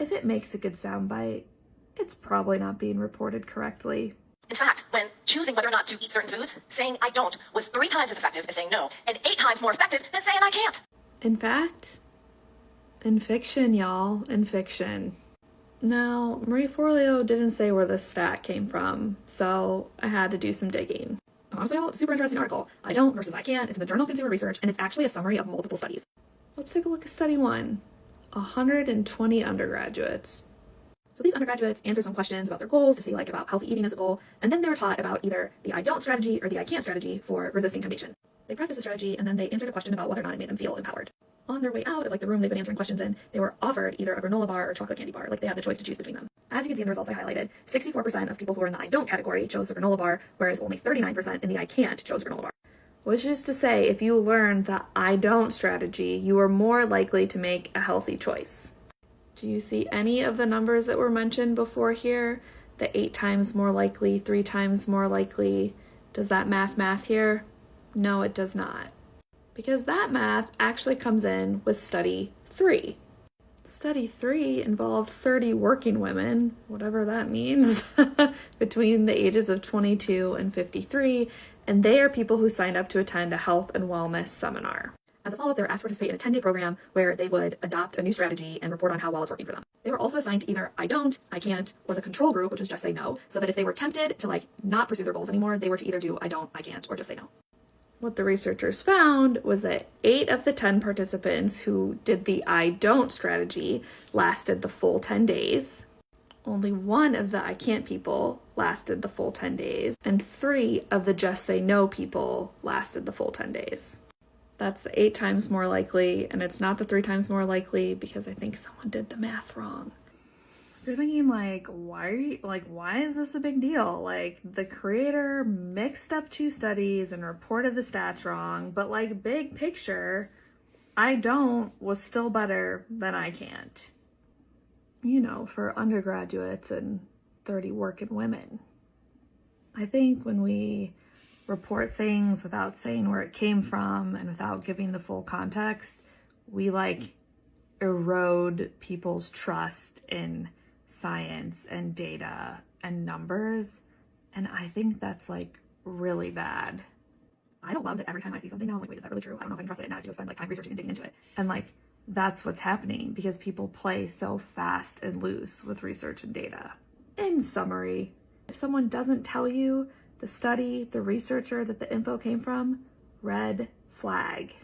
If it makes a good soundbite, it's probably not being reported correctly. In fact, when choosing whether or not to eat certain foods, saying I don't was 3 times as effective as saying no, and 8 times more effective than saying I can't. In fact, in fiction, y'all, in fiction. Now, Marie Forleo didn't say where this stat came from, so I had to do some digging. Honestly, it's a super interesting article. I don't versus I can't. It's in the Journal of Consumer Research, and it's actually a summary of multiple studies. Let's take a look at study 1. 120 undergraduates. So these undergraduates answered some questions about their goals to see about healthy eating as a goal, and then they were taught about either the I don't strategy or the I can't strategy for resisting temptation. They practiced the strategy, and then they answered a question about whether or not it made them feel empowered. On their way out of the room they've been answering questions in, they were offered either a granola bar or a chocolate candy bar. They had the choice to choose between them. As you can see in the results I highlighted, 64% of people who are in the I don't category chose the granola bar, whereas only 39% in the I can't chose the granola bar. Which is to say, if you learn the I don't strategy, you are more likely to make a healthy choice. Do you see any of the numbers that were mentioned before here? The 8 times more likely, 3 times more likely. Does that math here? No, it does not. Because that math actually comes in with study 3. Study 3 involved 30 working women, whatever that means, between the ages of 22 and 53, and they are people who signed up to attend a health and wellness seminar. As a follow-up, they were asked to participate in a 10-day program where they would adopt a new strategy and report on how well it's working for them. They were also assigned to either I don't, I can't, or the control group, which was just say no, so that if they were tempted to not pursue their goals anymore, they were to either do I don't, I can't, or just say no. What the researchers found was that 8 of the 10 participants who did the I don't strategy lasted the full 10 days. Only 1 of the I can't people lasted the full 10 days, and 3 of the just say no people lasted the full 10 days. That's the 8 times more likely, and it's not the 3 times more likely because I think someone did the math wrong. You're thinking why is this a big deal? The creator mixed up 2 studies and reported the stats wrong, but big picture, I don't was still better than I can't. For undergraduates and 30 working women. I think when we report things without saying where it came from and without giving the full context, we erode people's trust in science and data and numbers, and I think that's really bad. I don't love that every time I see something now I'm wait, is that really true? I don't know if I can trust it, and now I have to go spend time researching and digging into it. And that's what's happening because people play so fast and loose with research and data. In summary, if someone doesn't tell you the study, the researcher that the info came from, red flag.